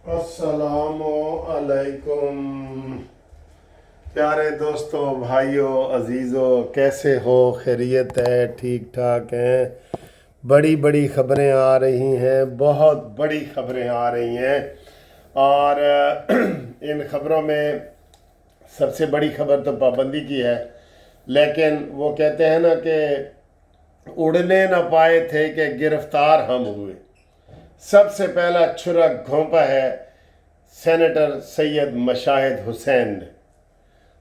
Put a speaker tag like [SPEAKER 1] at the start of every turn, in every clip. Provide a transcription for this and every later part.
[SPEAKER 1] अस्सलामु अलैकुम प्यारे दोस्तों, भाइयों, अजीज़ों, कैसे हो? खैरियत है? ठीक ठाक हैं? बड़ी बड़ी खबरें आ रही हैं, बहुत बड़ी खबरें आ रही हैं। और इन खबरों में सबसे बड़ी खबर तो पाबंदी की है, लेकिन वो कहते हैं ना कि उड़ने न पाए थे कि गिरफ्तार हम हुए। सबसे पहला छुरा घोंपा है सेनेटर सैयद मशाहिद हुसैन ने।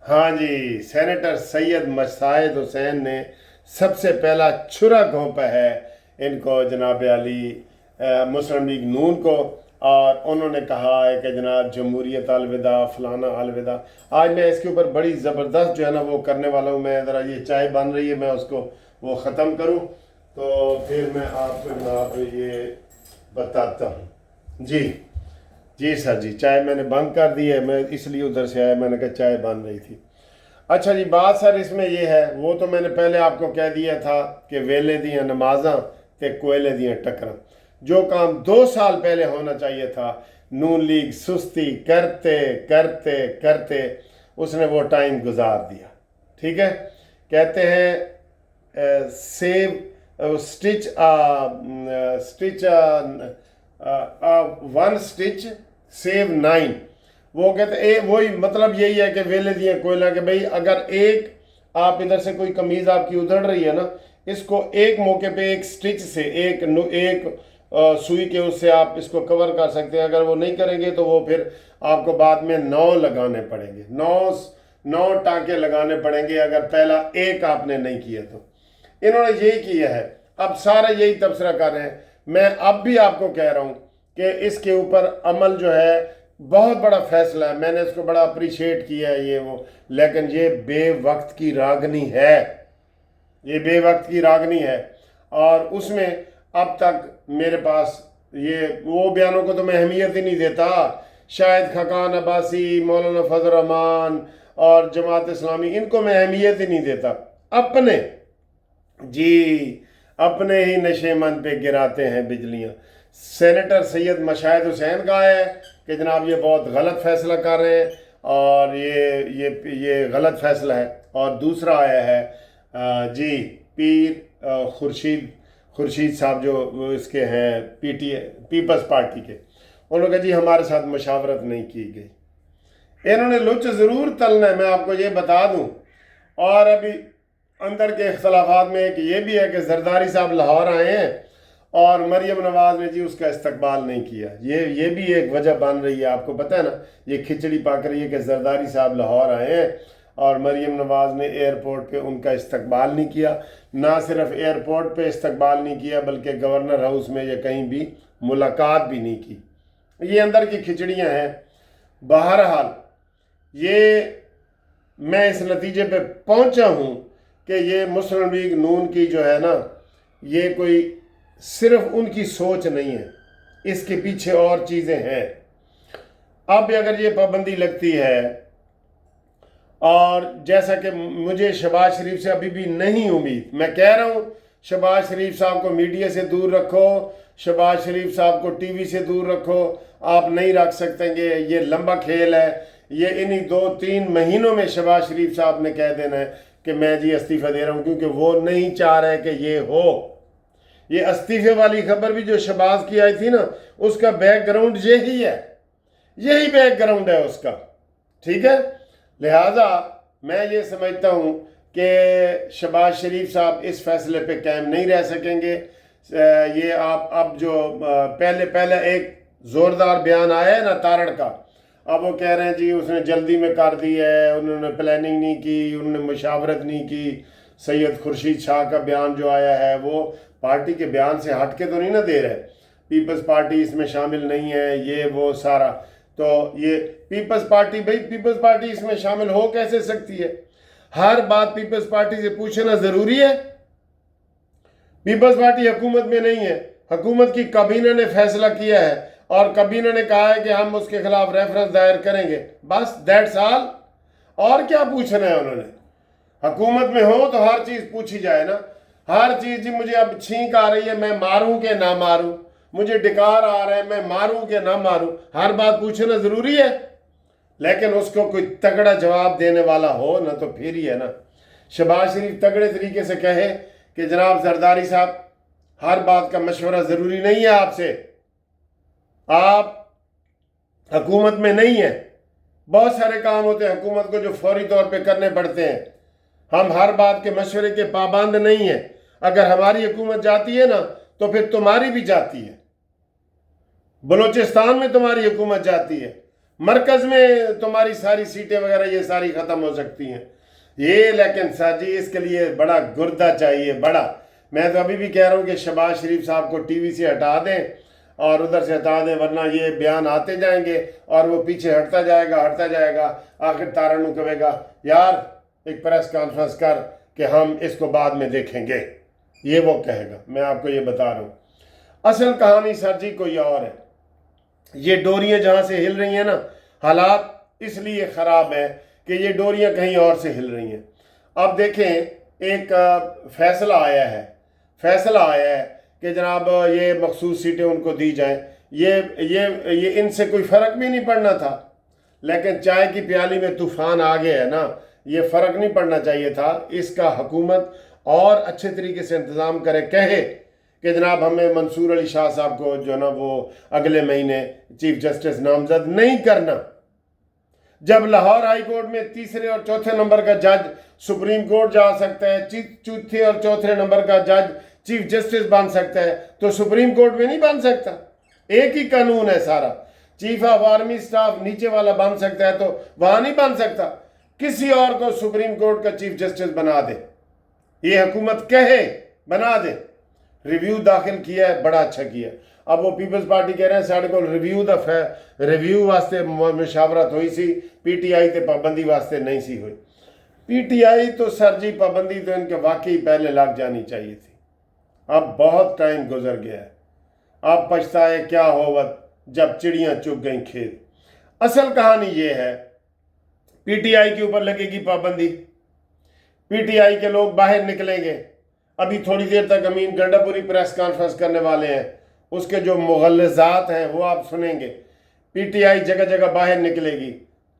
[SPEAKER 1] हाँ जी, सेनेटर सैयद मशाहिद हुसैन ने सबसे पहला छुरा घोंपा है इनको, जनाब अली मुस्लिम लीग नून को। और उन्होंने कहा है कि जनाब जमहूरियत अलविदा, फलाना अलविदा। आज मैं इसके ऊपर बड़ी ज़बरदस्त जो है ना वो करने वाला हूँ। मैं ज़रा ये चाय बन रही है, मैं उसको वो ख़त्म करूँ तो फिर मैं आपको जनाब ये बताता हूँ। जी जी सर जी, चाय मैंने बंद कर दी है, मैं इसलिए उधर से आया, मैंने कहा चाय बन रही थी। अच्छा जी, बात सर इसमें ये है, वो तो मैंने पहले आपको कह दिया था कि वेले दियाँ नमाज़ां ते कोयले दियाँ टक्करां। जो काम 2 साल पहले होना चाहिए था, नून लीग सुस्ती करते करते करते उसने वो टाइम गुजार दिया। ठीक है, कहते हैं save stitch stitch one stitch save 9। वो कहते वही मतलब यही है कि वेले दिए कोयला के भाई, अगर एक आप इधर से कोई कमीज आपकी उधड़ रही है ना, इसको एक मौके पे एक स्टिच से एक सुई के उससे आप इसको कवर कर सकते हैं। अगर वो नहीं करेंगे तो वो फिर आपको बाद में 9 लगाने पड़ेंगे, 9 टांके लगाने पड़ेंगे अगर पहला एक आपने नहीं किया तो। इन्होंने यही किया है, अब सारे यही तबसरा कर रहे हैं। मैं अब भी आपको कह रहा हूं कि इसके ऊपर अमल जो है, बहुत बड़ा फैसला है, मैंने इसको बड़ा अप्रिशिएट किया है ये वो, लेकिन ये बेवक्त की रागनी है, ये बेवक्त की रागनी है। और उसमें अब तक मेरे पास ये वो बयानों को तो मैं अहमियत ही नहीं देता। शायद खकान अब्बासी, मौलाना फजल रहमान और जमात इस्लामी, इनको मैं अहमियत ही नहीं देता। अपने जी अपने ही नशेमन पे गिराते हैं बिजलियां। सेनेटर सैयद मशाहिद हुसैन का है कि जनाब ये बहुत गलत फैसला कर रहे हैं और ये गलत फैसला है। और दूसरा आया है जी पीर खुर्शीद साहब, जो इसके हैं पीपल्स पार्टी के, उन्होंने कहा जी हमारे साथ मशावरत नहीं की गई। इन्होंने लुच ज़रूर तलना है, मैं आपको ये बता दूं। और अभी अंदर के इख्तलाफात में एक ये भी है कि जरदारी साहब लाहौर आए हैं और मरियम नवाज ने जी उसका इस्तकबाल नहीं किया। ये भी एक वजह बन रही है, आपको पता है ना, ये खिचड़ी पक रही है कि जरदारी साहब लाहौर आए हैं और मरियम नवाज ने एयरपोर्ट पे उनका इस्तकबाल नहीं किया। ना सिर्फ एयरपोर्ट पे इस्तकबाल नहीं किया, बल्कि गवर्नर हाउस में या कहीं भी मुलाकात भी नहीं की। ये अंदर की खिचड़ियाँ हैं। बहरहाल ये मैं इस नतीजे पे पहुंचा हूं कि ये मुस्लिम लीग नून की जो है ना, ये कोई सिर्फ उनकी सोच नहीं है, इसके पीछे और चीज़ें हैं। अब अगर ये पाबंदी लगती है, और जैसा कि मुझे शहबाज शरीफ से अभी भी नहीं उम्मीद, मैं कह रहा हूँ शहबाज शरीफ साहब को मीडिया से दूर रखो, शहबाज शरीफ साहब को टीवी से दूर रखो, आप नहीं रख सकतेंगे, ये लंबा खेल है। ये इन्हीं 2-3 महीनों में शहबाज शरीफ साहब ने कह देना है कि मैं जी इस्तीफ़ा दे रहा हूँ, क्योंकि वो नहीं चाह रहे कि ये हो। ये इस्तीफे वाली खबर भी जो शहबाज की आई थी ना, उसका बैकग्राउंड यही है, यही बैकग्राउंड है उसका। ठीक है, लिहाजा मैं ये समझता हूँ कि शहबाज शरीफ साहब इस फैसले पे कायम नहीं रह सकेंगे। ये आप अब जो पहले एक ज़ोरदार बयान आया है ना तारड़ का, अब वो कह रहे हैं जी उसने जल्दी में कर दी है, उन्होंने प्लानिंग नहीं की, उन्होंने मशावरत नहीं की। सैयद खुर्शीद शाह का बयान जो आया है वो पार्टी के बयान से हट के तो नहीं ना दे रहे, पीपल्स पार्टी इसमें शामिल नहीं है, ये वो सारा। तो ये पीपल्स पार्टी, भाई पीपल्स पार्टी इसमें शामिल हो कैसे सकती है? हर बात पीपल्स पार्टी से पूछना ज़रूरी है? पीपल्स पार्टी हुकूमत में नहीं है, हुकूमत की काबीना ने फैसला किया है और काबीना ने कहा है कि हम उसके खिलाफ रेफरेंस दायर करेंगे, बस दैट्स ऑल। और क्या पूछना है उन्होंने? हुकूमत में हो तो हर चीज़ पूछी जाए ना, हर चीज़। जी मुझे अब छींक आ रही है, मैं मारूं कि ना मारूं, मुझे डिकार आ रहा है, मैं मारूं कि ना मारूं, हर बात पूछना ज़रूरी है? लेकिन उसको कोई तगड़ा जवाब देने वाला हो ना, तो फिर ही है ना। शहबाज शरीफ तगड़े तरीके से कहे कि जनाब जरदारी साहब, हर बात का मशवरा ज़रूरी नहीं है आपसे, आप हुकूमत में नहीं है, बहुत सारे काम होते हैं हुकूमत को जो फौरी तौर पे करने पड़ते हैं, हम हर बात के मशवरे के पाबंद नहीं है। अगर हमारी हुकूमत जाती है ना, तो फिर तुम्हारी भी जाती है। बलूचिस्तान में तुम्हारी हुकूमत जाती है, मरकज में तुम्हारी सारी सीटें वगैरह ये सारी ख़त्म हो सकती हैं। ये लेकिन सर जी, इसके लिए बड़ा गुर्दा चाहिए, बड़ा। मैं तो अभी भी कह रहा हूँ कि शहबाज शरीफ साहब को टीवी से हटा दें और उधर से हटा दें, वरना ये बयान आते जाएंगे और वो पीछे हटता जाएगा। आखिर तारणू कहेगा, यार एक प्रेस कॉन्फ्रेंस कर कि हम इसको बाद में देखेंगे, ये वो कहेगा। मैं आपको ये बता रहा हूँ, असल कहानी सर जी कोई और है। ये डोरियां जहाँ से हिल रही हैं ना, हालात इसलिए ख़राब है कि ये डोरियां कहीं और से हिल रही हैं। अब देखें, एक फैसला आया है कि जनाब ये मखसूस सीटें उनको दी जाएं। ये इनसे कोई फ़र्क भी नहीं पड़ना था, लेकिन चाय की प्याली में तूफ़ान आ गया है ना, ये फ़र्क नहीं पड़ना चाहिए था। इसका हुकूमत और अच्छे तरीके से इंतज़ाम करे, कहे कि जनाब हमें मंसूर अली शाह साहब को जो ना वो अगले महीने चीफ जस्टिस नामजद नहीं करना। जब लाहौर हाई कोर्ट में तीसरे और चौथे नंबर का जज सुप्रीम कोर्ट जा सकता है, चौथे और चौथे नंबर का जज चीफ जस्टिस बन सकता है, तो सुप्रीम कोर्ट में नहीं बन सकता? एक ही कानून है सारा। चीफ ऑफ आर्मी स्टाफ नीचे वाला बन सकता है, तो वहां नहीं बन सकता? किसी और को सुप्रीम कोर्ट का चीफ जस्टिस बना दे, ये हुकूमत कहे बना दे। रिव्यू दाखिल किया है, बड़ा अच्छा किया। अब वो पीपल्स पार्टी कह रहे हैं साढ़े को रिव्यू वास्ते मुशावरत हुई सी, पीटीआई ते पाबंदी वास्ते नहीं सी हुई। पीटीआई तो सर जी पाबंदी तो इनके वाकई पहले लग जानी चाहिए थी। अब बहुत टाइम गुजर गया है, अब पछताए क्या होवत जब चिड़ियां चुग गई खेत। असल कहानी ये है, पीटीआई के ऊपर लगेगी पाबंदी, पीटीआई के लोग बाहर निकलेंगे। अभी थोड़ी देर तक अमीन गंडापुरी प्रेस कॉन्फ्रेंस करने वाले हैं, उसके जो मुगल्लज़ात हैं वो आप सुनेंगे। पीटीआई जगह जगह बाहर निकलेगी,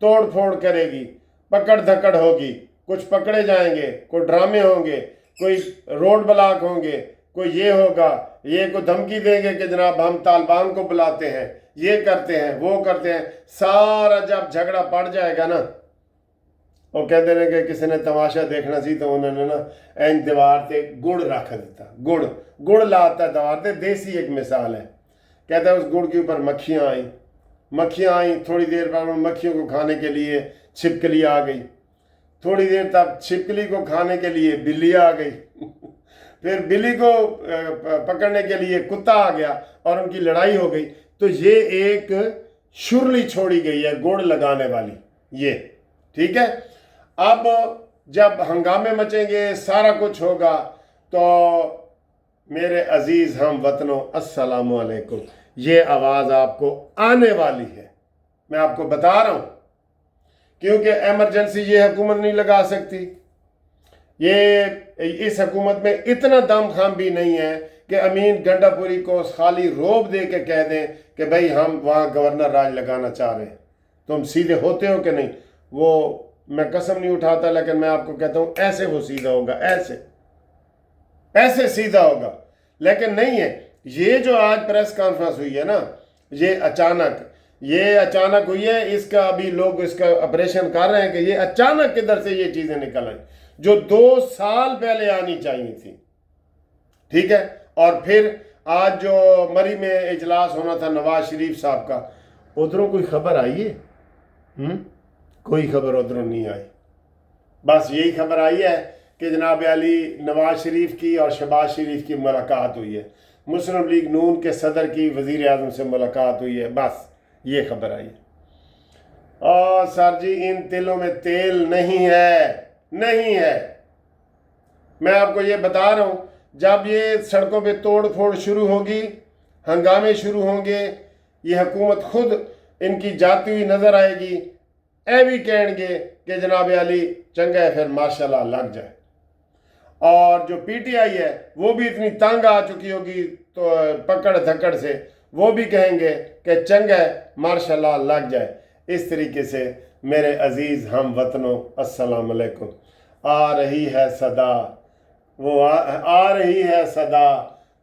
[SPEAKER 1] तोड़ फोड़ करेगी, पकड़ धकड़ होगी, कुछ पकड़े जाएंगे, कोई ड्रामे होंगे, कोई रोड ब्लॉक होंगे, कोई ये होगा, ये को धमकी देंगे कि जनाब हम तालिबान को बुलाते हैं, ये करते हैं, वो करते हैं। सारा जब झगड़ा पड़ जाएगा ना, वो कहते हैं कि किसी ने तमाशा देखना सी तो उन्होंने ना एंज दीवार पे गुड़ रख देता, गुड़ लाता दीवार पे। देसी एक मिसाल है, कहता है उस गुड़ के ऊपर मक्खियाँ आई, थोड़ी देर बाद मक्खियों को खाने के लिए छिपकली आ गई, थोड़ी देर तक छिपकली को खाने के लिए बिल्ली आ गई फिर बिल्ली को पकड़ने के लिए कुत्ता आ गया और उनकी लड़ाई हो गई। तो ये एक शुरली छोड़ी गई है गुड़ लगाने वाली, ये ठीक है। अब जब हंगामे मचेंगे, सारा कुछ होगा, तो मेरे अजीज हम वतनों अस्सलामु अलैकुम, ये आवाज़ आपको आने वाली है। मैं आपको बता रहा हूँ, क्योंकि एमरजेंसी ये हुकूमत नहीं लगा सकती। ये इस हुकूमत में इतना दमखम भी नहीं है कि अमीन गंडापुरी को खाली रोब दे के कह दें कि भाई हम वहाँ गवर्नर राज लगाना चाह रहे हैं। तुम सीधे होते हो कि नहीं, वो मैं कसम नहीं उठाता, लेकिन मैं आपको कहता हूँ ऐसे वो सीधा होगा, ऐसे सीधा होगा। लेकिन नहीं है। ये जो आज प्रेस कॉन्फ्रेंस हुई है ना, ये अचानक हुई है। इसका अभी लोग इसका ऑपरेशन कर रहे हैं कि ये अचानक किधर से ये चीज़ें निकल आई, जो 2 साल पहले आनी चाहिए थी, ठीक है। और फिर आज जो मरी में इजलास होना था नवाज शरीफ साहब का, उधरों कोई खबर आई है? कोई खबर उधरों नहीं आई। बस यही खबर आई है कि जनाब अली नवाज शरीफ की और शहबाज शरीफ की मुलाकात हुई है, मुस्लिम लीग नून के सदर की वज़ीर आज़म से मुलाकात हुई है, बस ये खबर आई है। और सर जी इन तिलों में तेल नहीं है। मैं आपको ये बता रहा हूँ, जब ये सड़कों पे तोड़ फोड़ शुरू होगी, हंगामे शुरू होंगे, ये हुकूमत खुद इनकी जाती हुई नज़र आएगी, भी कहेंगे कि जनाब अली चंगा है, फिर माशाल्लाह लग जाए। اور جو پی ٹی آئی ہے وہ بھی اتنی تنگ آ چکی ہوگی تو پکڑ دھکڑ سے، وہ بھی کہیں گے کہ چنگ ہے ماشاءاللہ لگ جائے۔ اس طریقے سے میرے عزیز ہم وطنوں السلام علیکم۔ آ رہی ہے صدا، وہ آ رہی ہے صدا،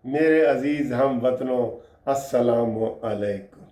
[SPEAKER 1] میرے عزیز ہم وطنوں السلام علیکم۔